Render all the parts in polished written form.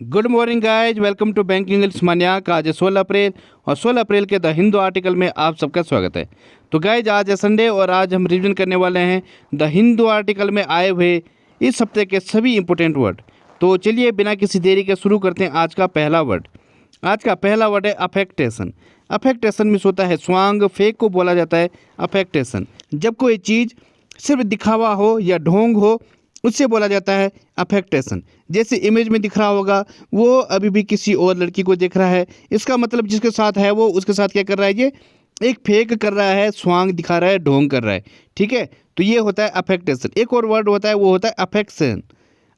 Good morning guys, welcome to banking English maniac. आज है 16 अप्रैल और 16 अप्रैल के द हिंदू आर्टिकल में आप सबका स्वागत है। तो गाइज आज है संडे और आज हम रिवीजन करने वाले हैं द हिंदू आर्टिकल में आए हुए इस हफ्ते के सभी इंपॉर्टेंट वर्ड। तो चलिए बिना किसी देरी के शुरू करते हैं। आज का पहला वर्ड है अफेक्टेशन। अफेक्टेशन मीन्स होता है स्वांग, फेक को बोला जाता है अफेक्टेशन। जब कोई चीज़ सिर्फ दिखावा हो या ढोंग हो उससे बोला जाता है अफेक्टेशन। जैसे इमेज में दिख रहा होगा वो अभी भी किसी और लड़की को देख रहा है, इसका मतलब जिसके साथ है वो उसके साथ क्या कर रहा है, ये एक फेक कर रहा है, स्वांग दिखा रहा है, ढोंग कर रहा है। ठीक है, तो ये होता है अफेक्टेशन। एक और वर्ड होता है वो होता है अफेक्शन।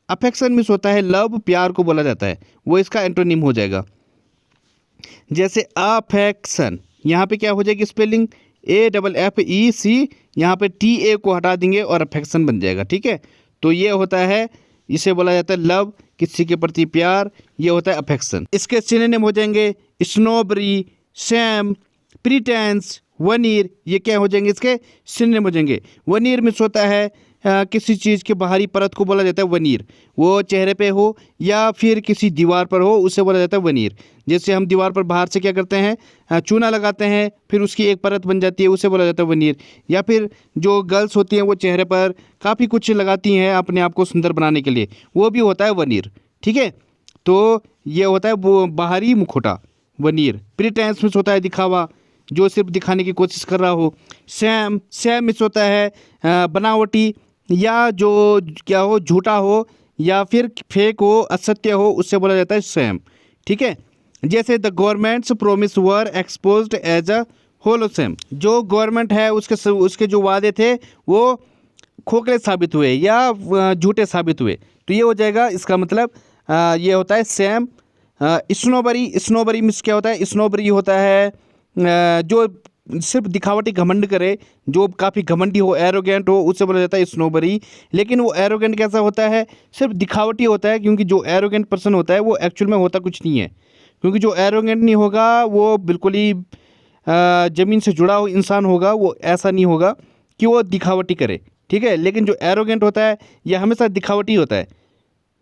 अफेक्शन मीन्स होता है लव, प्यार को बोला जाता है, वो इसका एंटोनिम हो जाएगा। जैसे अफेक्शन, यहाँ पे क्या हो जाएगी स्पेलिंग AFFEC, यहाँ पे TA को हटा देंगे और अफेक्शन बन जाएगा। ठीक है, तो ये होता है, इसे बोला जाता है लव, किसी के प्रति प्यार, ये होता है अफेक्शन। इसके सिनोनिम हो जाएंगे स्नोबरी, शैम, प्रीटेंस, वनीर, ये क्या हो जाएंगे, इसके सिनोनिम हो जाएंगे। वनीर मीन्स होता है किसी चीज़ की बाहरी परत को बोला जाता है वनीर, वो चेहरे पे हो या फिर किसी दीवार पर हो उसे बोला जाता है वनीर। जैसे हम दीवार पर बाहर से क्या करते हैं, चूना लगाते हैं, फिर उसकी एक परत बन जाती है, उसे बोला जाता है वनीर। या फिर जो गर्ल्स होती हैं वो चेहरे पर काफ़ी कुछ लगाती हैं अपने आप को सुंदर बनाने के लिए, वो भी होता है वनीर। ठीक है, तो ये होता है वो बाहरी मुखौटा वनीर। प्रीटेंस में होता है दिखावा, जो सिर्फ दिखाने की कोशिश कर रहा हो। सैम मिस होता है बनावटी या जो क्या हो, झूठा हो या फिर फेक हो, असत्य हो, उससे बोला जाता है सैम। ठीक है, जैसे the government's promise were exposed as a hollow sham, जो गवर्नमेंट है उसके जो वादे थे वो खोखले साबित हुए या झूठे साबित हुए, तो ये हो जाएगा इसका मतलब ये होता है सैम। स्नोबरी मिस क्या होता है, स्नोबरी होता है जो सिर्फ दिखावटी घमंड करे, जो काफ़ी घमंडी हो, एरोगेंट हो, उससे बोला जाता है स्नोबरी। लेकिन वो एरोगेंट कैसा होता है, सिर्फ दिखावटी होता है, क्योंकि जो एरोगेंट पर्सन होता है वो एक्चुअल में होता कुछ नहीं है। क्योंकि जो एरोगेंट नहीं होगा वो बिल्कुल ही ज़मीन से जुड़ा हुआ इंसान होगा, वो ऐसा नहीं होगा कि वो दिखावटी करे। ठीक है, लेकिन जो एरोगेंट होता है ये हमेशा दिखावटी होता है।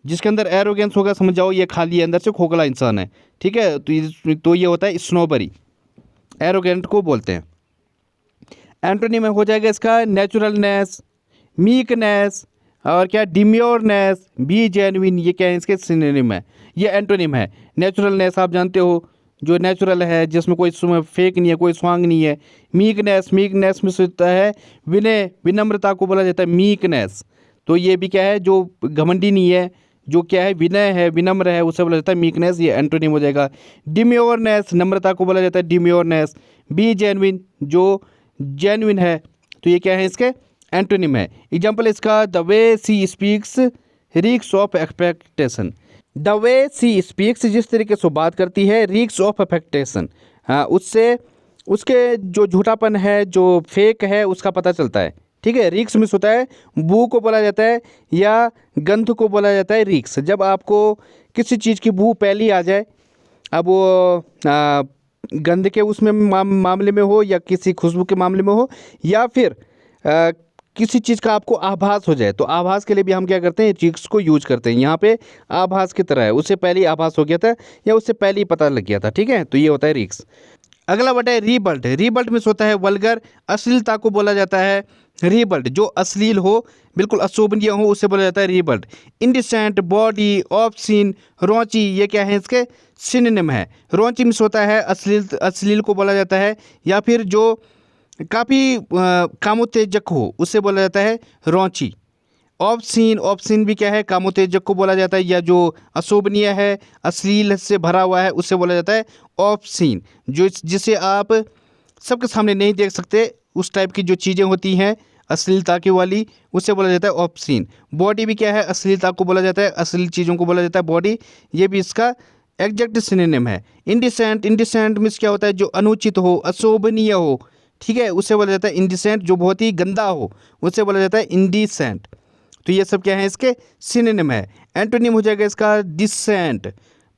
जिसके अंदर एरोगेंस होगा समझ जाओ ये खाली अंदर से खोखला इंसान है। ठीक है, तो ये होता है स्नोबरी, एरोगेंट को बोलते हैं। एंटोनिम में हो जाएगा इसका नेचुरलनेस, मीकनेस और क्या डिम्योरनेस, बी जेन्युइन, ये क्या है इसके सिनोनिम है, ये एंटोनिम है। नेचुरलनेस आप जानते हो, जो नेचुरल है, जिसमें कोई फेक नहीं है, कोई स्वांग नहीं है। मीकनेस में होता है विनय, विनम्रता को बोला जाता है मीकनेस, तो ये भी क्या है, जो घमंडी नहीं है, जो क्या है विनय है, विनम्र है, उसे बोला जाता है मीकनेस, ये एंटोनिम हो जाएगा। डिम्योरनेस, नम्रता को बोला जाता है डिम्योरनेस। बी जेन्युइन, जो जेन्युइन है, तो ये क्या है इसके एंटोनिम है। एग्जाम्पल इसका the way she speaks reeks of expectation. The way she speaks, जिस तरीके से बात करती है, रिक्स ऑफ एक्सपेक्टेशन, हाँ, उससे उसके जो झूठापन है, जो फेक है, उसका पता चलता है। ठीक है, रिक्स मिस होता है बू को बोला जाता है या गंध को बोला जाता है रिक्स। जब आपको किसी चीज़ की बू पहली आ जाए, अब वो गंध के उसमें मामले में हो या किसी खुशबू के मामले में हो, या फिर किसी चीज़ का आपको आभास हो जाए, तो आभास के लिए भी हम क्या करते हैं, रिक्स को यूज करते हैं। यहाँ पे आभास की तरह है, उससे पहले ही आभास हो गया था या उससे पहले ही पता लग गया था। ठीक है, तो ये होता है रिक्स। अगला वर्ड है रीबल्ट। रीबल्ट में होता है वल्गर, अश्लीलता को बोला जाता है रीबल्ट। जो अश्लील हो, बिल्कुल अशोभनीय हो, उसे बोला जाता है रीबल्ट। इंडिसेंट, बॉडी, ऑब्सीन, रौची, ये क्या है इसके सिनोनिम है। रौची में होता है अश्लील को बोला जाता है, या फिर जो काफ़ी कामोत्तेजक हो उसे बोला जाता है रौची। ऑब्सीन भी क्या है, कामोत्तेजक को बोला जाता है, या जो अशोभनीय है, अश्लील से भरा हुआ है, उससे बोला जाता है ऑब्सीन। जो जिसे आप सबके सामने नहीं देख सकते, उस टाइप की जो चीज़ें होती हैं अश्लीलता की वाली, उससे बोला जाता है ऑब्सीन। बॉडी भी क्या है, अश्लीलता को बोला जाता है, अश्लील चीज़ों को बोला जाता है बॉडी, ये भी इसका एग्जैक्ट सिनोनिम है। इंडिसेंट मीन्स क्या होता है, जो अनुचित हो, अशोभनीय हो। ठीक है, उससे बोला जाता है इंडिसेंट। जो बहुत ही गंदा हो उससे बोला जाता है इंडिसेंट। तो ये सब क्या है इसके सिनोनिम है। एंटोनिम हो जाएगा इसका decent,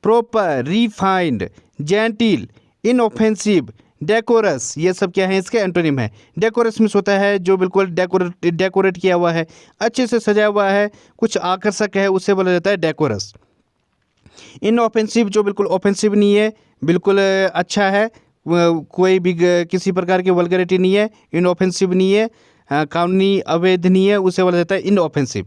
proper, refined, gentle, inoffensive, decorous, ये सब क्या है इसके एंटोनिम है। डेकोरस मीन्स होता है जो बिल्कुल डेकोरेट किया हुआ है, अच्छे से सजा हुआ है, कुछ आकर्षक है, उससे बोला जाता है डेकोरस। इनऑफेंसिव जो बिल्कुल ऑफेंसिव नहीं है, बिल्कुल अच्छा है, कोई भी किसी प्रकार की वल्गैरिटी नहीं है, इनऑफेंसिव नहीं है, कानूनी अवैध नहीं है, उसे बोला जाता है इनऑफेंसिव।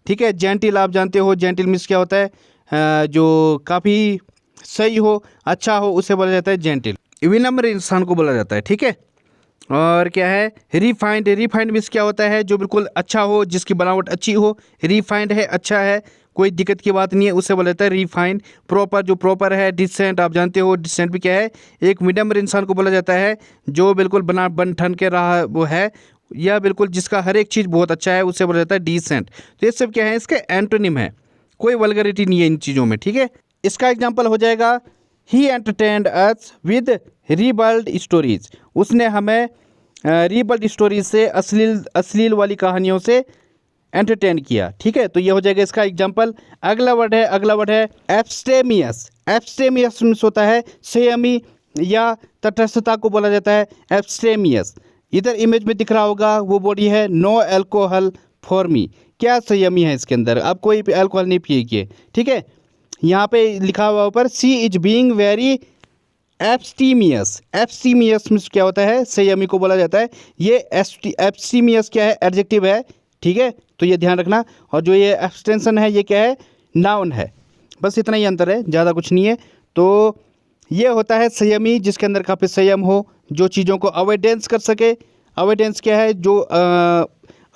ठीक है। जेंटिल आप जानते हो, जेंटिल मीन्स क्या होता है, जो काफ़ी सही हो, अच्छा हो, उसे बोला जाता है जेंटिल। विनम्र इंसान को बोला जाता है। ठीक है। और क्या है रिफाइंड, रिफाइंड मीन्स क्या होता है, जो बिल्कुल अच्छा हो, जिसकी बनावट अच्छी हो, रिफाइंड है, अच्छा है, कोई दिक्कत की बात नहीं है, उससे बोला जाता है रिफाइंड। प्रॉपर, जो प्रॉपर है। डिसेंट आप जानते हो, डिसेंट भी क्या है, एक विनम्र इंसान को बोला जाता है, जो बिल्कुल बन ठन के रहा वो है, या बिल्कुल जिसका हर एक चीज़ बहुत अच्छा है, उससे बोला जाता है डिसेंट। तो ये सब क्या है, इसके एंटोनिम है, कोई वल्गैरिटी नहीं है इन चीज़ों में। ठीक है। इसका एग्जाम्पल हो जाएगा ही एंटरटेन्ड अस विद रीबल्ड स्टोरीज, उसने हमें रीबल्ड स्टोरीज से, अश्लील वाली कहानियों से एंटरटेन किया। ठीक है। तो ये हो जाएगा इसका एग्जाम्पल। अगला वर्ड है एब्स्टेमियस। एब्स्टेमियस मीन्स होता है संयमी या तटस्थता को बोला जाता है एब्स्टेमियस। इधर इमेज में दिख रहा होगा वो बॉडी है नो अल्कोहल फॉर मी, क्या संयमी है इसके अंदर, अब कोई भी अल्कोहल नहीं पिएगी। ठीक है। यहाँ पे लिखा हुआ ऊपर सी इज बीइंग वेरी एब्स्टीमियस। एब्स्टीमियस मीन्स क्या होता है, संयमी को बोला जाता है। ये एब्स्टीमियस क्या है, एडजेक्टिव है। ठीक है। तो ये ध्यान रखना। और जो ये एब्सटेंशन है ये क्या है, नाउन है। बस इतना ही अंतर है, ज़्यादा कुछ नहीं है। तो ये होता है संयमी, जिसके अंदर काफ़ी संयम हो, जो चीज़ों को अवॉइडेंस कर सके। अवॉइडेंस क्या है, जो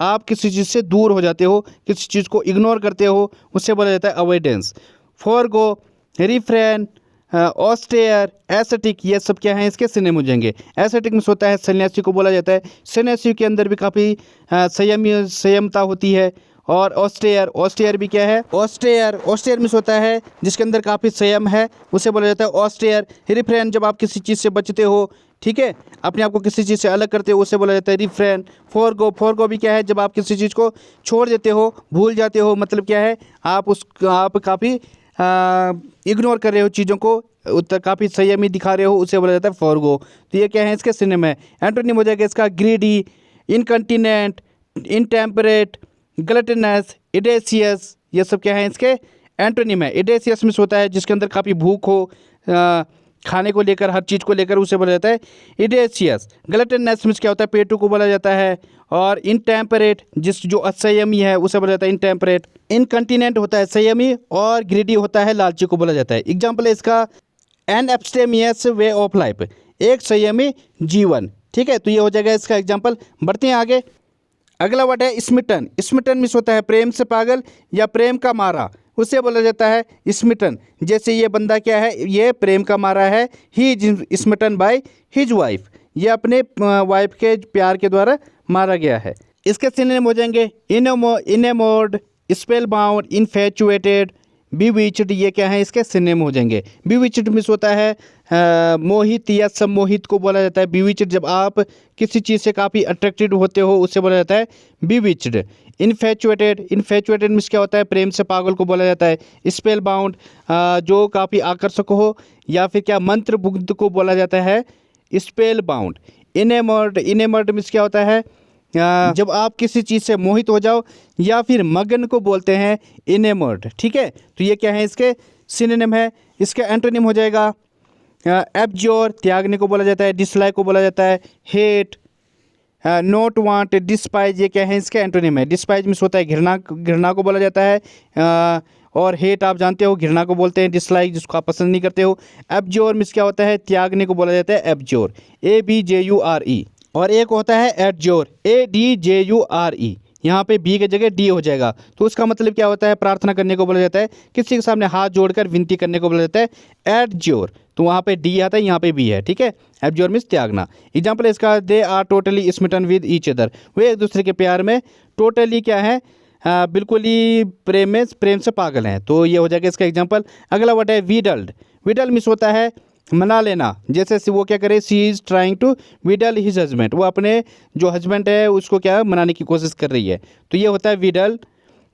आप किसी चीज़ से दूर हो जाते हो, किसी चीज़ को इग्नोर करते हो, उससे बोला जाता है अवॉइडेंस। फॉरगो, रिफ्रेन, ऑस्टेयर, एसेटिक, ये सब क्या है, इसके सिनोनिम हो जाएंगे। एसेटिक मीन्स होता है सन्यासी को बोला जाता है, सन्यासी के अंदर भी काफ़ी संयमता होती है। और ऑस्टेयर, ऑस्टेयर भी क्या है, ऑस्टेयर मीन्स होता है जिसके अंदर काफ़ी संयम है, उसे बोला जाता है ऑस्टेयर। रिफ्रेन, जब आप किसी चीज़ से बचते हो, ठीक है, अपने आप को किसी चीज़ से अलग करते हो, उसे बोला जाता है रिफ्रेन। फॉरगो भी क्या है, जब आप किसी चीज़ को छोड़ देते हो, भूल जाते हो, मतलब क्या है, आप काफ़ी इग्नोर कर रहे हो चीज़ों को, काफ़ी संयमी दिखा रहे हो, उसे बोला जाता है फॉरगो। तो ये क्या है, इसके सिनोनिम है। एंटोनिम हो जाएगा इसका ग्रीडी, इनकंटिनेंट, इनटेम्परेट, ग्लटनस, इडेसियस, ये सब क्या है, इसके एंटोनिम है। इडेसियस मीन्स होता है जिसके अंदर काफ़ी भूख हो, खाने को लेकर, हर चीज़ को लेकर, उसे बोला जाता है इडेसियस। ग्लटनस मीन्स क्या होता है, पेटू को बोला जाता है। और इनटेम्परेट, जो असंयमी है, उसे बोला जाता है इनटेम्परेट। इनकंटिनेंट होता है संयमी, और ग्रीडी होता है लालची को बोला जाता है। एग्जाम्पल है इसका एन एब्स्टेमियस वे ऑफ लाइफ, एक संयमी जीवन। ठीक है। तो ये हो जाएगा इसका एग्जाम्पल। बढ़ते हैं आगे। अगला वर्ड है स्मिटन। स्मिटन मीन्स होता है प्रेम से पागल या प्रेम का मारा, उसे बोला जाता है स्मिटन। जैसे ये बंदा क्या है, ये प्रेम का मारा है, he is smitten by his wife, ये अपने वाइफ के प्यार के द्वारा मारा गया है। इसके सिनोनिम हो जाएंगे इनेमोर्ड, स्पेल बाउंड, इन्फैचुएटेड, बीविच्ड, ये क्या है, इसके सिनोनिम हो जाएंगे। बीविच्ड मीन्स होता है मोहित या सम्मोहित को बोला जाता है बीविच्ड। जब आप किसी चीज़ से काफ़ी अट्रैक्टेड होते हो, उससे बोला जाता है बीविच्ड। इन्फैचुएटेड मीन्स क्या होता है, प्रेम से पागल को बोला जाता है। स्पेल बाउंड, जो काफ़ी आकर्षक हो, या फिर क्या मंत्रमुग्ध को बोला जाता है स्पेल बाउंड। इनेमर्ड मीन्स क्या होता है, जब आप किसी चीज़ से मोहित हो जाओ, या फिर मगन को बोलते हैं इनेमर्ड। ठीक है। तो ये क्या है, इसके सिनोनिम है। इसका एंटोनिम हो जाएगा एब्ज्योर, त्यागने को बोला जाता है। डिसलाइक को बोला जाता है हेट, नोट वांट, डिस्पाइज, ये क्या है, इसका एंटोनिम है। डिस्पाइज मीन्स होता है घृणा को बोला जाता है। और हेट आप जानते हो, घृणा को बोलते हैं, डिसलाइक जिसको आप पसंद नहीं करते हो। एब्ज्योर मीन्स क्या होता है, त्यागने को बोला जाता है एब्ज्योर, ABJURE। और एक होता है एडज्योर, ADJURE, यहाँ पे बी की जगह डी हो जाएगा। तो उसका मतलब क्या होता है, प्रार्थना करने को बोला जाता है, किसी के सामने हाथ जोड़कर विनती करने को बोला जाता है एडज्योर। तो वहाँ पे डी आता है, यहाँ पे बी है। ठीक है। एब्ज्योर मीन्स त्यागना। एग्जाम्पल इसका they are totally smitten with each other, वे एक दूसरे के प्यार में टोटली क्या है, बिल्कुल ही प्रेम से पागल हैं। तो ये हो जाएगा इसका एग्जाम्पल। अगला वर्ड है वीडल्ड। वीडल मीन्स होता है मना लेना। जैसे वो क्या करे, she is trying to wheedle his husband, वो अपने जो हस्बैंड है उसको क्या मनाने की कोशिश कर रही है। तो ये होता है विडल।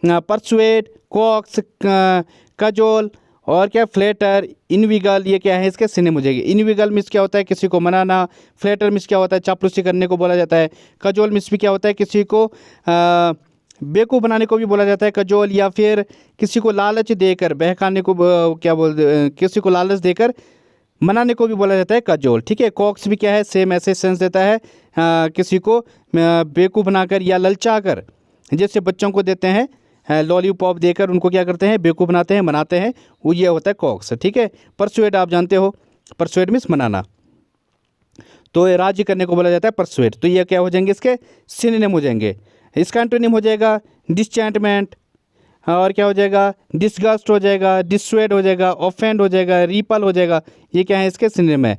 परसुएड, कॉक्स, कजोल, और क्या फ्लेटर, इनविगल, ये क्या है, इसके सिनोनिम हो जाएगी। इनविगल मीन्स क्या होता है, किसी को मनाना। फ्लेटर मीन्स क्या होता है, चापलूसी करने को बोला जाता है। कजोल मीन्स भी क्या होता है, किसी को बेवकूफ़ बनाने को भी बोला जाता है कजोल, या फिर किसी को लालच देकर बहकाने को क्या बोलते, किसी को लालच देकर मनाने को भी बोला जाता है कजोल। ठीक है, कॉक्स भी क्या है, सेम ऐसे सेंस देता है किसी को बेवकूफ़ बनाकर या ललचा कर, जैसे बच्चों को देते हैं लॉलीपॉप देकर उनको क्या करते हैं, बेवकूफ़ बनाते हैं, मनाते हैं, वो ये होता है कॉक्स। ठीक है, परसुएड आप जानते हो, परसुएड मीन्स मनाना, तो राज्य करने को बोला जाता है परसुएड। तो ये क्या हो जाएंगे, इसके सिनोनिम हो जाएंगे। इसका एंटोनिम हो जाएगा डिसचैंटमेंट, और क्या हो जाएगा, डिसगस्ट हो जाएगा, डिसुएड हो जाएगा, ऑफेंड हो जाएगा, रिपल हो जाएगा। ये क्या है, इसके सिनोनिम है।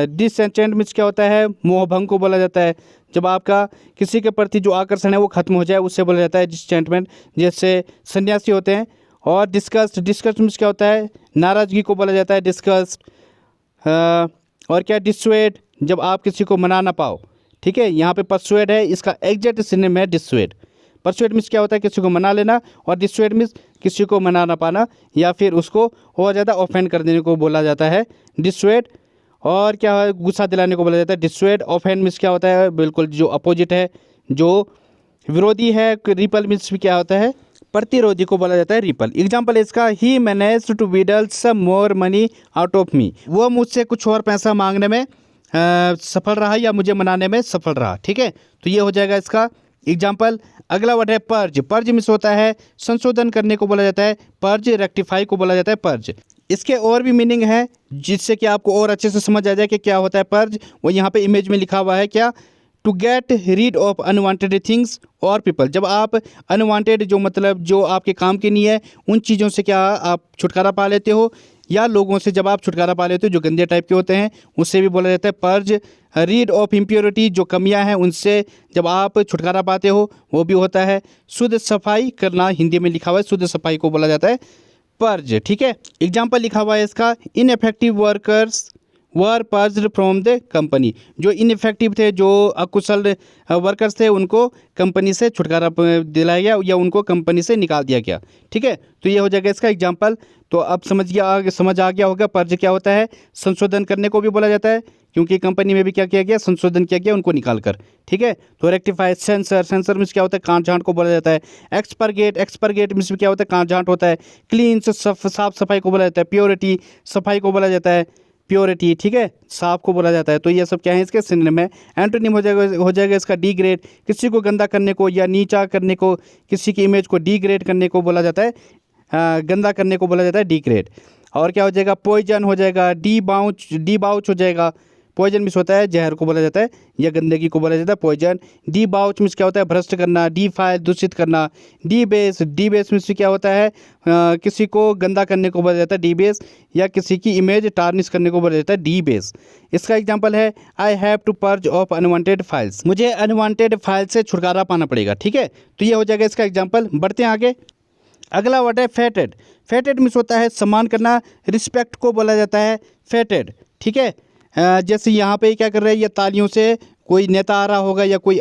डिसएंचेंट मीन्स क्या होता है, मोहभंग को बोला जाता है। जब आपका किसी के प्रति जो आकर्षण है वो खत्म हो जाए, उससे बोला जाता है डिसएंचेंटमेंट, जैसे सन्यासी होते हैं। और डिस्गस्ट, डिस्गस्ट मीन्स क्या होता है, नाराज़गी को बोला जाता है डिस्गस्ट। और क्या, डिसुएड, जब आप किसी को मना ना पाओ। ठीक है, यहाँ पे परसुएड है, इसका एग्जैक्ट सिनोनिम है डिसुएड। परसुएड मीन्स क्या होता है, किसी को मना लेना, और डिसुएड मीन्स किसी को मना ना पाना या फिर उसको और ज़्यादा ऑफेंड कर देने को बोला जाता है डिसुएड। और क्या है, गुस्सा दिलाने को बोला जाता है डिसुएड। ऑफेंड मीन्स क्या होता है, बिल्कुल जो अपोजिट है, जो विरोधी है। रिपल मीन्स भी क्या होता है, प्रतिरोधी को बोला जाता है रिपल। एग्जाम्पल इसका, he manage to wheedle some more money out of me, वो मुझसे कुछ और पैसा मांगने में सफल रहा या मुझे मनाने में सफल रहा। ठीक है, तो ये हो जाएगा इसका एग्जाम्पल। अगला वर्ड है पर्ज। पर्ज मीन्स होता है संशोधन करने को बोला जाता है, पर्ज, रेक्टिफाई को बोला जाता है पर्ज। इसके और भी मीनिंग है, जिससे कि आपको और अच्छे से समझ आ जाए कि क्या होता है पर्ज। वो यहाँ पे इमेज में लिखा हुआ है, क्या, to get rid of unwanted things और पीपल। जब आप अनवांटेड, जो मतलब जो आपके काम की नहीं है, उन चीज़ों से क्या आप छुटकारा पा लेते हो, या लोगों से जब आप छुटकारा पा लेते हो जो गंदे टाइप के होते हैं, उससे भी बोला जाता है पर्ज। रीड ऑफ इम्प्योरिटी, जो कमियां हैं उनसे जब आप छुटकारा पाते हो, वो भी होता है। शुद्ध सफाई करना, हिंदी में लिखा हुआ है, शुद्ध सफाई को बोला जाता है पर्ज। ठीक है, एग्जाम्पल लिखा हुआ है इसका, ineffective workers were purged from the company. जो इनइफेक्टिव थे, जो अकुशल वर्कर्स थे, उनको कंपनी से छुटकारा दिलाया गया या उनको कंपनी से निकाल दिया गया। ठीक है, तो ये हो जाएगा इसका एग्जाम्पल। तो अब समझ आ गया होगा पर्ज क्या होता है। संशोधन करने को भी बोला जाता है, क्योंकि कंपनी में भी क्या किया गया, संशोधन किया गया उनको निकाल कर। ठीक है, तो रेक्टिफाई, सेंसर, सेंसर मीन्स क्या होता है, काट छांट को बोला जाता है। एक्सपरगेट, एक्सपरगेट मीन्स क्या होता है, काट छांट होता है। क्लीन, साफ सफाई को बोला जाता है। प्योरिटी, सफाई को बोला जाता है, प्योरिटी। ठीक है, साफ को बोला जाता है। तो ये सब क्या है, इसके सिनोनिम है। एंटोनिम हो जाएगा इसका डिग्रेड, किसी को गंदा करने को या नीचा करने को, किसी की इमेज को डिग्रेड करने को बोला जाता है, गंदा करने को बोला जाता है डिग्रेड। और क्या हो जाएगा, पॉइजन हो जाएगा, डीबाउच हो जाएगा। पॉइजन मिस होता है, जहर को बोला जाता है या गंदगी को बोला जाता है पॉइजन। डीबाउच मिस क्या होता है, भ्रष्ट करना। डीफाइल, दूषित करना। डीबेस, डीबेस मिस क्या होता है, किसी को गंदा करने को बोला जाता है डीबेस, या किसी की इमेज टार्निश करने को बोला जाता है डीबेस। इसका एग्जाम्पल है, I have to purge of unwanted files, मुझे अनवांटेड फाइल से छुटकारा पाना पड़ेगा। ठीक है, तो ये हो जाएगा इसका एग्जाम्पल। बढ़ते हैं आगे। अगला वर्ड है फेटेड। फेटेड मीन्स होता है सम्मान करना, रिस्पेक्ट को बोला जाता है फेटेड। ठीक है, जैसे यहाँ पे क्या कर रहे हैं, ये तालियों से कोई नेता आ रहा होगा या कोई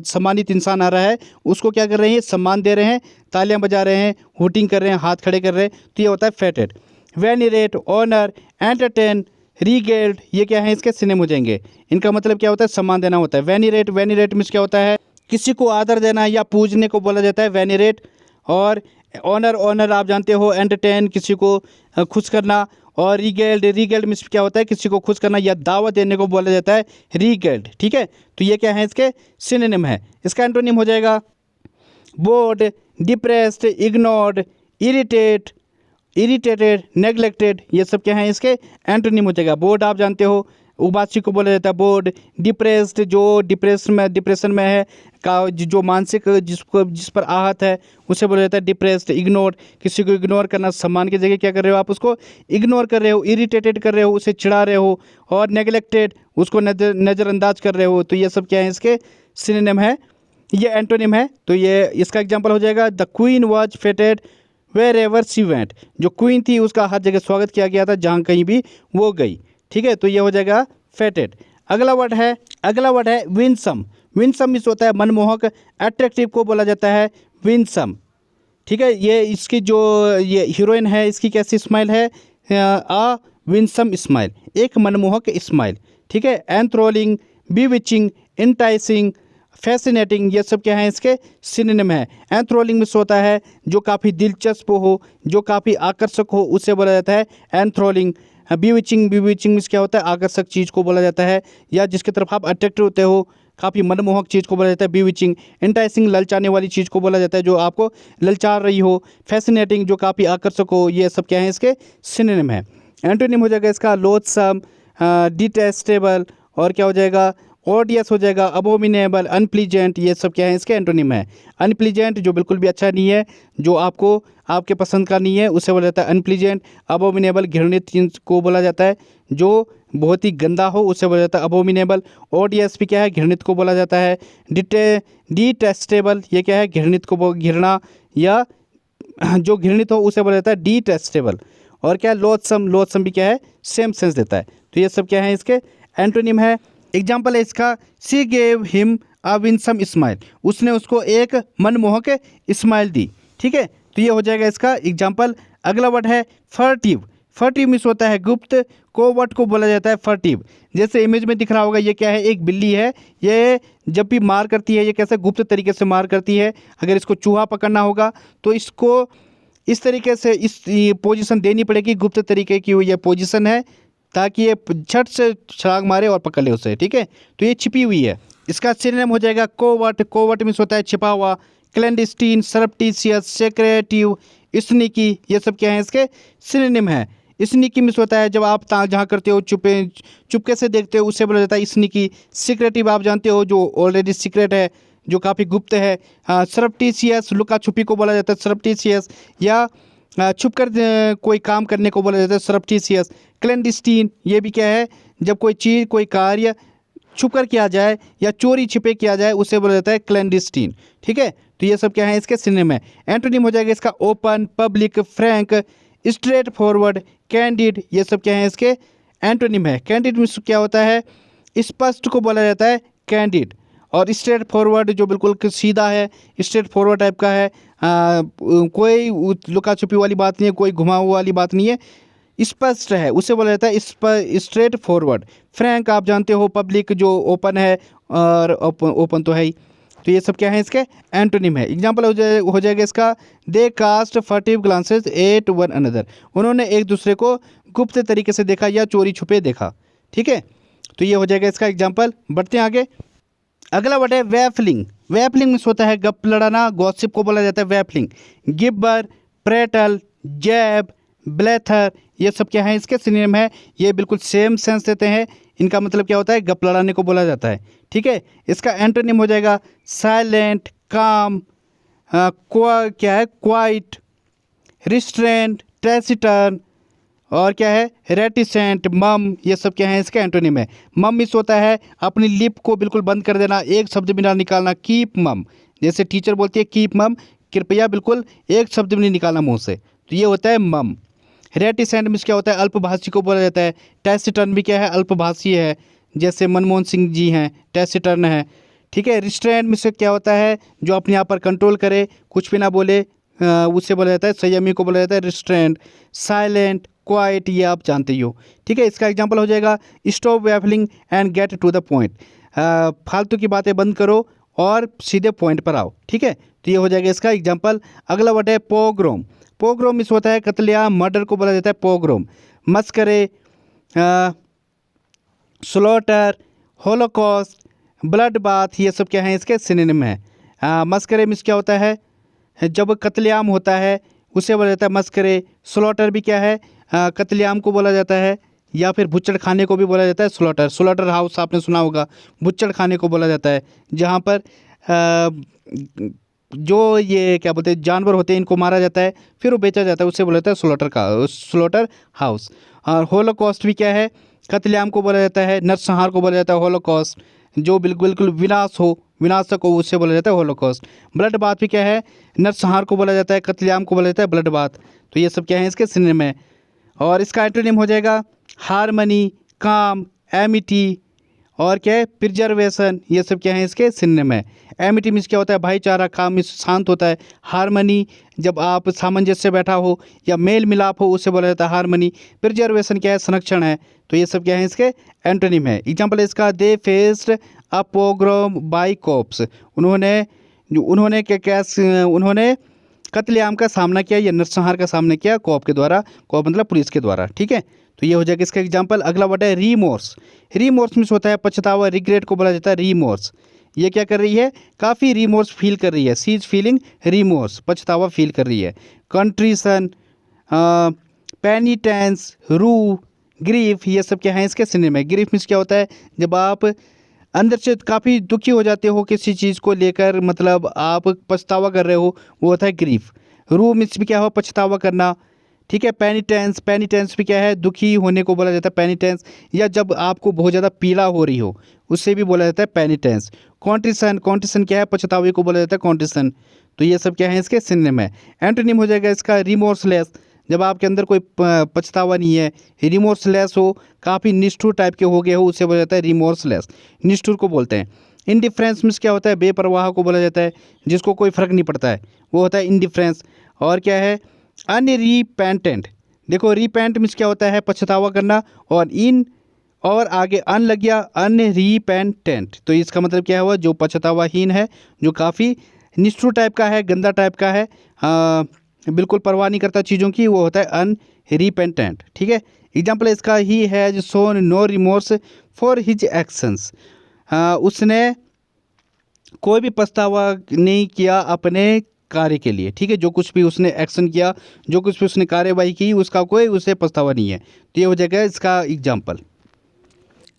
सम्मानित इंसान आ रहा है, उसको क्या कर रहे हैं, सम्मान दे रहे हैं, तालियां बजा रहे हैं, हुटिंग कर रहे हैं, हाथ खड़े कर रहे हैं, तो ये होता है फेटेड। वेनिरेट, ऑनर, एंटरटेन, रीगेल्ड, ये क्या है, इसके सिनोनिम हो जाएंगे। इनका मतलब क्या होता है, सम्मान देना होता है। वेनिरेट, वेनिरेट मीन्स क्या होता है, किसी को आदर देना या पूजने को बोला जाता है वेनिरेट। और ऑनर, ऑनर आप जानते हो। एंटरटेन, किसी को खुश करना। और रीगेल्ड, रीगेल्ड मीन्स क्या होता है, किसी को खुश करना या दावत देने को बोला जाता है रीगेल्ड। ठीक है, तो ये क्या है, इसके सिनोनिम है। इसका एंटोनिम हो जाएगा board, depressed, ignored, irritated, neglected, ये सब क्या है, इसके एंटोनिम हो जाएगा। बोर्ड आप जानते हो, उबासी को बोला जाता है बोर्ड। डिप्रेस्ड, जो डिप्रेशन में है, का जो मानसिक जिस पर आहत है, उसे बोला जाता है डिप्रेस्ड। इग्नोर, किसी को इग्नोर करना, सम्मान की जगह क्या कर रहे हो, आप उसको इग्नोर कर रहे हो, इरिटेटेड कर रहे हो, उसे चिढ़ा रहे हो। और नेग्लेक्टेड, उसको नज़रअंदाज कर रहे हो। तो ये सब क्या है, इसके सिनोनिम है, ये एंटोनिम है। तो ये इसका एग्जाम्पल हो जाएगा, the queen was feted wherever she went. जो क्वीन थी उसका हर जगह स्वागत किया गया था, जहाँ कहीं भी वो गई। ठीक है, तो ये हो जाएगा फेटेड। अगला वर्ड है विंसम। विंसम मीन्स होता है मनमोहक, अट्रैक्टिव को बोला जाता है विंसम। ठीक है, ये इसकी जो ये हीरोइन है, इसकी कैसी स्माइल है, आ विंसम स्माइल, एक मनमोहक स्माइल। ठीक है, एंथ्रोलिंग, बीविचिंग, इंटाइसिंग, फैसिनेटिंग, ये सब क्या है इसके सिनोनिम है। एंथ्रोलिंग मीन्स होता है जो काफ़ी दिलचस्प हो, जो काफ़ी आकर्षक हो, उसे बोला जाता है एंथ्रोलिंग। बीविचिंग, बीविचिंग मीन्स क्या होता है आकर्षक चीज़ को बोला जाता है, या जिसकी तरफ आप अट्रैक्ट होते हो, काफ़ी मनमोहक चीज़ को बोला जाता है बीविचिंग। इंटाइसिंग, ललचाने वाली चीज़ को बोला जाता है जो आपको ललचा रही हो। फैसिनेटिंग, जो काफ़ी आकर्षक हो, ये सब क्या है इसके सिनोनिम है। एंटोनिम हो जाएगा इसका लोथसम, डिटेस्टेबल, और क्या हो जाएगा ओडियस हो जाएगा, अबोमिनेबल, अनप्लीजेंट, ये सब क्या है इसके एंटोनिम है। अनप्लीजेंट, जो बिल्कुल भी अच्छा नहीं है, जो आपको आपके पसंद का नहीं है, उसे बोला जाता है अनप्लीजेंट। अबोमिनेबल, घृणित चीज़ को बोला जाता है, जो बहुत ही गंदा हो, उसे बोला जाता है अबोमिनेबल। ओडियस भी क्या है घृणित को बोला जाता है। डिटेस्टेबल, ये क्या है घृणित को, घृणा या जो घृणित हो उसे बोला जाता है डिटेस्टेबल। और क्या है लोथसम, लोथसम भी क्या है सेम सेंस देता है। तो ये सब क्या है इसके एंटोनिम है। एग्जाम्पल है इसका, सी gave him a Winsome smile, उसने उसको एक मनमोहक स्माइल दी। ठीक है, तो ये हो जाएगा इसका एग्जाम्पल। अगला वर्ड है फर्टिव। फर्टिव मीन्स होता है गुप्त, कोवर्ट को बोला जाता है फर्टिव। जैसे इमेज में दिख रहा होगा, ये क्या है एक बिल्ली है, ये जब भी मार करती है ये कैसे गुप्त तरीके से मार करती है। अगर इसको चूहा पकड़ना होगा तो इसको इस तरीके से इस पोजीशन देनी पड़ेगी, गुप्त तरीके की ये पोजीशन है, ताकि ये झट से छलांग मारे और पकड़ ले उसे। ठीक है, तो ये छिपी हुई है। इसका सिनोनिम हो जाएगा कोवर्ट। कोवर्ट मीन्स होता है छिपा हुआ। क्लैंडस्टीन, सरप्टिशियस, सेक्रेटिव, स्नीकी, ये सब क्या है इसके सिनोनिम है। स्नीकी मीन्स होता है जब आप जहाँ करते हो चुपके से देखते हो, उसे बोला जाता है स्नीकी। सीक्रेटिव आप जानते हो जो ऑलरेडी सीक्रेट है, जो काफ़ी गुप्त है। सरप्टिशियस, लुका छुपी को बोला जाता है सरप्टिशियस, या छुप कर कोई काम करने को बोला जाता है सरप्टिशियस। क्लैंडस्टीन, ये भी क्या है जब कोई चीज़ कोई कार्य छुप कर किया जाए या चोरी छिपे किया जाए, उसे बोला जाता है क्लैंडस्टीन। ठीक है, तो ये सब क्या है इसके सिनोनिम है। एंटोनिम हो जाएगा इसका open, public, Frank, straight forward, candid, ये सब क्या है इसके एंटोनिम है। कैंडिड मीन्स क्या होता है स्पष्ट को बोला जाता है कैंडिड, और स्ट्रेट फॉरवर्ड जो बिल्कुल सीधा है, स्ट्रेट फॉरवर्ड टाइप का है, कोई लुका छुपी वाली बात नहीं है, कोई घुमा हुआ वाली बात नहीं है, स्पष्ट है, उसे बोला जाता है स्ट्रेट फॉरवर्ड। फ्रैंक आप जानते हो पब्लिक जो ओपन है, और ओपन तो है ही। तो ये सब क्या है इसके एंटोनिम है। एग्जाम्पल हो जाएगा इसका, they cast furtive glances at one another, उन्होंने एक दूसरे को गुप्त तरीके से देखा या चोरी छुपे देखा। ठीक है, तो ये हो जाएगा इसका एग्जाम्पल। बढ़ते हैं आगे। अगला वर्ड है वैफलिंग। वैफलिंग मीन्स होता है गप लड़ाना, गॉसिप को बोला जाता है वैफलिंग। गिब्बर, प्रेटल, जैब, ब्लेथर, ये सब क्या है इसके सिनोनिम है। ये बिल्कुल सेम सेंस देते हैं। इनका मतलब क्या होता है गप लड़ाने को बोला जाता है। ठीक है, इसका एंटोनिम हो जाएगा साइलेंट, काम, क्या है क्वाइट, रिस्ट्रेंट, टैसिटर्न, और क्या है रेटिसेंट, मम, ये सब क्या है इसका एंटोनिम है। मम मीन्स होता है अपनी लिप को बिल्कुल बंद कर देना, एक शब्द भी ना निकालना। कीप मम, जैसे टीचर बोलती है कीप मम, कृपया बिल्कुल एक शब्द भी नहीं निकालना मुंह से, तो ये होता है मम। रेटिसेंट मीन्स क्या होता है अल्पभाषी को बोला जाता है। टैसिटर्न भी क्या है अल्पभाषी है, जैसे मनमोहन सिंह जी हैं टैसिटर्न है। ठीक है, रिस्ट्रेंट मीन्स क्या होता है जो अपने आप पर कंट्रोल करे, कुछ भी ना बोले, उससे बोला जाता है संयमी को बोला जाता है रिस्ट्रेंट। साइलेंट, क्वाइट, ये आप जानते ही हो। ठीक है, इसका एग्जांपल हो जाएगा stop waffling and get to the point, फालतू की बातें बंद करो और सीधे पॉइंट पर आओ। ठीक है, तो ये हो जाएगा इसका एग्जांपल। अगला वर्ड है पोग्रोम। पोग्रोम इस होता है कत्लेआम, मर्डर को बोला जाता है pogrom. मस्करे, slaughter, Holocaust, blood bath, ये सब क्या है इसके सिनोनिम है। मस्करे मीन्स क्या होता है जब कत्लेआम होता है उसे बोला जाता है मस्करे। स्लॉटर भी क्या है कत्लेआम को बोला जाता है, या फिर बुच्चड़ खाने को भी बोला जाता है स्लॉटर। स्लॉटर हाउस आपने सुना होगा, बुच्चड़ खाने को बोला जाता है, जहाँ पर जो ये क्या बोलते हैं जानवर होते हैं इनको मारा जाता है फिर वो बेचा जाता है, उससे बोला जाता है स्लॉटर हाउस। और होलोकॉस्ट भी क्या है कत्लेआम को बोला जाता है, नरसंहार को बोला जाता है होलोकॉस्ट। जो बिल्कुल विनाशक हो उससे बोला जाता है होलोकॉस्ट। ब्लड बाथ भी क्या है नरसंहार को बोला जाता है, कत्लेआम को बोला जाता है ब्लड बाथ। तो ये सब क्या है इसके सिनोनिम है। और इसका एंटोनिम हो जाएगा हार्मनी, काम, एमिटी, और क्या है प्रिजर्वेशन, ये सब क्या है इसके सिनोनिम है। एमिटी मीन्स क्या होता है भाईचारा, काम मीन्स शांत होता है। हार्मनी जब आप सामंजस्य से बैठा हो या मेल मिलाप हो उसे बोला जाता है हार्मनी। प्रिजर्वेशन क्या है संरक्षण है। तो ये सब क्या है इसके एंटोनिम है। एग्जाम्पल इसका, they faced a pogrom by cops, उन्होंने उन्होंने कत्लेआम का सामना किया या नरसंहार का सामना किया कॉप के द्वारा, कॉप मतलब पुलिस के द्वारा। ठीक है, तो ये हो जाएगा इसका एग्जाम्पल। अगला वर्ड है रीमोर्स। रीमोर्स मीन्स होता है पछतावा, रिग्रेट को बोला जाता है रीमोर्स। ये क्या कर रही है, काफ़ी रिमोर्स फील कर रही है, सी इज फीलिंग रिमोर्स, पछतावा फील कर रही है। कंट्रीशन, पेनिटेंस, रू, ग्रीफ, ये सब क्या है इसके सिनोनिम है। ग्रीफ मीन्स क्या होता है, जब आप अंदर से काफ़ी दुखी हो जाते हो किसी चीज़ को लेकर, मतलब आप पछतावा कर रहे हो, वो होता है ग्रीफ। रू मीन्स भी क्या हो, पछतावा करना। ठीक है, पेनिटेंस, पेनिटेंस भी क्या है, दुखी होने को बोला जाता है पेनिटेंस, या जब आपको बहुत ज़्यादा पीड़ा हो रही हो उससे भी बोला जाता है पेनिटेंस। कॉन्ट्रिशन, कॉन्ट्रिशन क्या है, पछतावे को बोला जाता है कॉन्ट्रिशन। तो ये सब क्या है इसके सिनोनिम है। एंटोनिम हो जाएगा इसका रिमोर्सलेस, जब आपके अंदर कोई पछतावा नहीं है, रिमोर्सलेस हो, काफ़ी निष्ठुर टाइप के हो गए हो, उससे बोला जाता है रिमोर्सलेस, निष्ठुर को बोलते हैं। इनडिफरेंस मीन्स क्या होता है, बेपरवाह को बोला जाता है, जिसको कोई फ़र्क नहीं पड़ता है, वो होता है इनडिफरेंस। और क्या है, अनरीपेंटेंट। देखो रीपेंट मीन्स क्या होता है, पछतावा करना, और आगे अन लग गया, अनरीपेंटेंट, तो इसका मतलब क्या हुआ, जो पछतावाहीन है, जो काफ़ी निष्ठुर टाइप का है, गंदा टाइप का है, बिल्कुल परवाह नहीं करता चीज़ों की, वो होता है अनरीपेंटेंट। ठीक है, एग्जाम्पल इसका he has shown no remorse for his actions. उसने कोई भी पछतावा नहीं किया अपने कार्य के लिए। ठीक है, जो कुछ भी उसने एक्शन किया, जो कुछ भी उसने कार्यवाही की, उसका कोई उसे पछतावा नहीं है। तो ये हो जाएगा इसका एग्जाम्पल।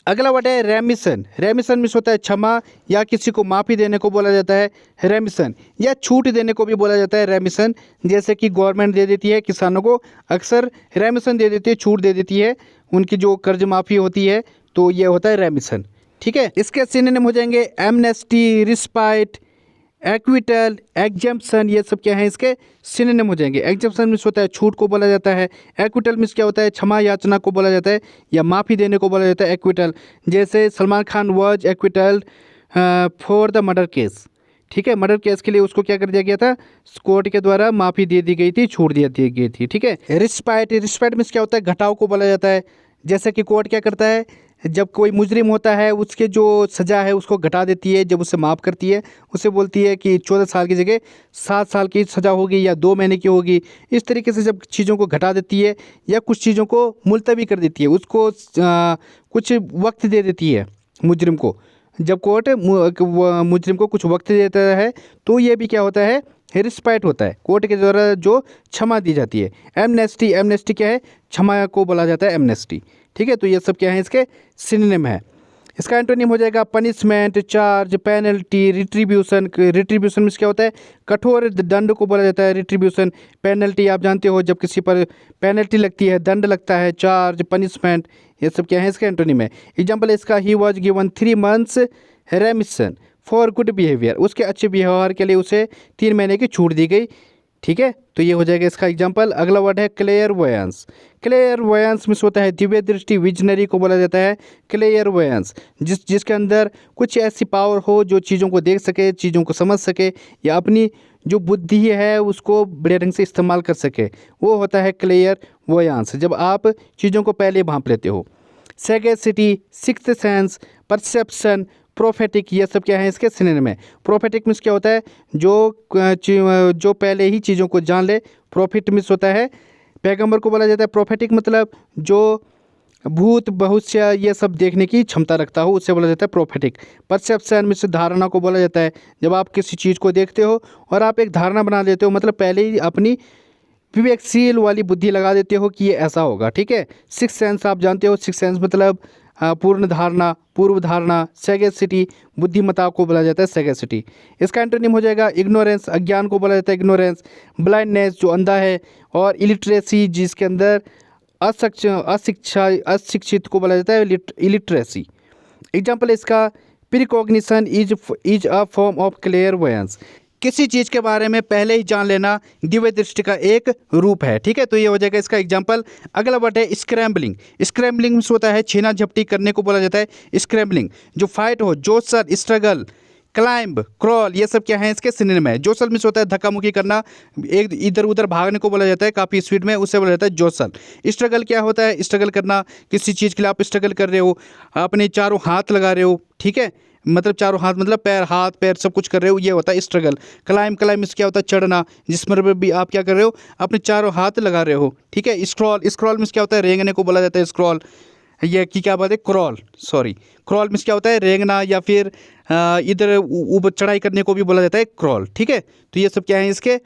अगला वर्ड है रेमिशन। रेमिशन मीन्स होता है क्षमा, या किसी को माफ़ी देने को बोला जाता है रेमिशन, या छूट देने को भी बोला जाता है रेमिशन। जैसे कि गवर्नमेंट दे देती है किसानों को, अक्सर रेमिशन दे देती है, छूट दे देती है, उनकी जो कर्ज माफ़ी होती है, तो ये होता है रेमिशन। ठीक है, इसके सिनोनिम हो जाएंगे एमनेस्टी, रिस्पाइट, एक्विटल, एग्जम्पशन, ये सब क्या है इसके सिनोनिम हो जाएंगे। एग्जम्पशन मीन्स होता है छूट को बोला जाता है, एक्विटल मीन्स क्या होता है, क्षमा याचना को बोला जाता है, या माफ़ी देने को बोला जाता है एक्विटल। जैसे Salman Khan was acquittal for the murder case. ठीक है, मर्डर केस के लिए उसको क्या कर दिया गया था, कोर्ट के द्वारा माफ़ी दे दी गई थी, छूट दी गई थी। ठीक है, रिस्पाइट, रिस्पाइट मीन्स क्या होता है, घटाव को बोला जाता है। जैसे कि कोर्ट क्या करता है, जब कोई मुजरिम होता है उसके जो सज़ा है उसको घटा देती है, जब उसे माफ़ करती है, उसे बोलती है कि 14 साल की जगह 7 साल की सज़ा होगी या 2 महीने की होगी। इस तरीके से जब चीज़ों को घटा देती है या कुछ चीज़ों को मुलतवी कर देती है, उसको कुछ वक्त दे देती है मुजरिम को, जब कोर्ट मुजरिम को कुछ वक्त देता है, तो ये भी क्या होता है, रिस्पाइट होता है, कोर्ट के द्वारा जो क्षमा दी जाती है। एमनेस्टी, एमनेस्टी क्या है, क्षमा को बोला जाता है एमनेस्टी। ठीक है, तो ये सब क्या है इसके सिनोनिम है। इसका एंटोनिम हो जाएगा punishment, charge, penalty, retribution. Retribution में क्या होता है, कठोर दंड को बोला जाता है रिट्रीब्यूशन। पेनल्टी आप जानते हो, जब किसी पर पेनल्टी लगती है, दंड लगता है। चार्ज, पनिशमेंट, ये सब क्या है इसका एंटोनिम है। एग्जाम्पल इसका he was given 3 months रेमिशन for good behaviour. उसके अच्छे व्यवहार के लिए उसे 3 महीने की छूट दी गई। ठीक है, तो ये हो जाएगा इसका एग्जाम्पल। अगला वर्ड है क्लेयरवॉयंस। क्लेयरवॉयंस मीन्स होता है दिव्य दृष्टि, विजनरी को बोला जाता है क्लेयरवॉयंस, जिसके अंदर कुछ ऐसी पावर हो जो चीज़ों को देख सके, चीज़ों को समझ सके, या अपनी जो बुद्धि है उसको बड़े ढंग से इस्तेमाल कर सके, वो होता है क्लेयरवॉयंस, जब आप चीज़ों को पहले भांप लेते हो। सैगेसिटी, सिक्स्थ सेंस, परसेप्शन, प्रोफेटिक, ये सब क्या है इसके सिनोनिम है। प्रोफेटिक मीन्स क्या होता है, जो पहले ही चीज़ों को जान ले। प्रॉफिट मीन्स होता है पैगंबर को बोला जाता है प्रोफेटिक, मतलब जो भूत भविष्य ये सब देखने की क्षमता रखता हो, उससे बोला जाता है प्रोफेटिक। परसेप्शन मीन्स धारणा को बोला जाता है, जब आप किसी चीज़ को देखते हो और आप एक धारणा बना लेते हो, मतलब पहले ही अपनी विवेकशील वाली बुद्धि लगा देते हो कि ये ऐसा होगा। ठीक है, सिक्स सेंस आप जानते हो, सिक्स सेंस मतलब पूर्ण धारणा, पूर्व धारणा। सैगेसिटी, बुद्धिमत्ता को बोला जाता है सैगेसिटी। इसका एंटोनिम हो जाएगा इग्नोरेंस, अज्ञान को बोला जाता है इग्नोरेंस। ब्लाइंडनेस, जो अंधा है। और इलिटरेसी, जिसके अंदर अशिक्षित को बोला जाता है इलिटरेसी। एग्जाम्पल इसका precognition is a form of clairvoyance. किसी चीज़ के बारे में पहले ही जान लेना दिव्य दृष्टि का एक रूप है। ठीक है, तो ये हो जाएगा इसका एग्जाम्पल। अगला वर्ड है स्क्रैम्बलिंग। स्क्रैम्बलिंग होता है छीना झपटी करने को बोला जाता है स्क्रैम्बलिंग। जो फाइट हो, जोशल, स्ट्रगल, क्लाइंब, क्रॉल, ये सब क्या है इसके सिनोनिम है। जोशल मीन्स होता है धक्का मुक्की करना, एक इधर उधर भागने को बोला जाता है काफ़ी स्पीड में, उससे बोला जाता है जोशल। स्ट्रगल क्या होता है, स्ट्रगल करना, किसी चीज़ के लिए आप स्ट्रगल कर रहे हो, अपने चारों हाथ लगा रहे हो। ठीक है, मतलब चारों हाथ मतलब पैर, हाथ पैर सब कुछ कर रहे हो, ये होता है स्ट्रगल। क्लाइम मीन्स क्या होता है, चढ़ना, जिसमें भी आप क्या कर रहे हो, अपने चारों हाथ लगा रहे हो, ठीक है। स्क्रॉल मीन्स क्या होता है, रेंगने को बोला जाता है स्क्रॉल। ये की क्या बात है, क्रॉल, सॉरी, क्रॉल मीन्स क्या होता है, रेंगना, या फिर इधर ऊपर चढ़ाई करने को भी बोला जाता है क्रॉल, ठीक है। तो ये सब क्या है, इसके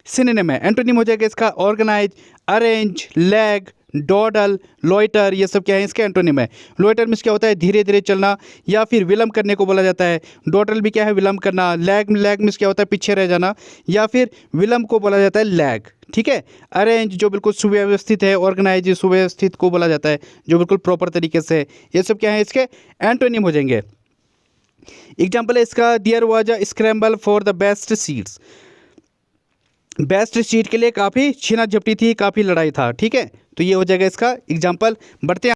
सिनोनिम है। एंटोनिम हो जाएगा इसका ऑर्गेनाइज, अरेंज, लैग, डॉडल, लॉइटर, ये सब क्या है, इसके एंटोनिम है। लॉइटर मीन्स क्या होता है, धीरे धीरे चलना या फिर विलम्ब करने को बोला जाता है। डॉडल भी क्या है, विलम्ब करना। लैग मीन्स क्या होता है, पीछे रह जाना या फिर विलम्ब को बोला जाता है लैग, ठीक है। अरेंज जो बिल्कुल सुव्यवस्थित है, ऑर्गेनाइज सुव्यवस्थित को बोला जाता है जो बिल्कुल प्रॉपर तरीके से है। ये सब क्या है, इसके एंटोनिम हो जाएंगे। एग्जाम्पल है इसका, there was a scramble for the best seats. Best seat के लिए काफ़ी छीना झपटी थी, काफ़ी लड़ाई था, ठीक है। तो ये हो जाएगा इसका एग्जाम्पल। बढ़ते हैं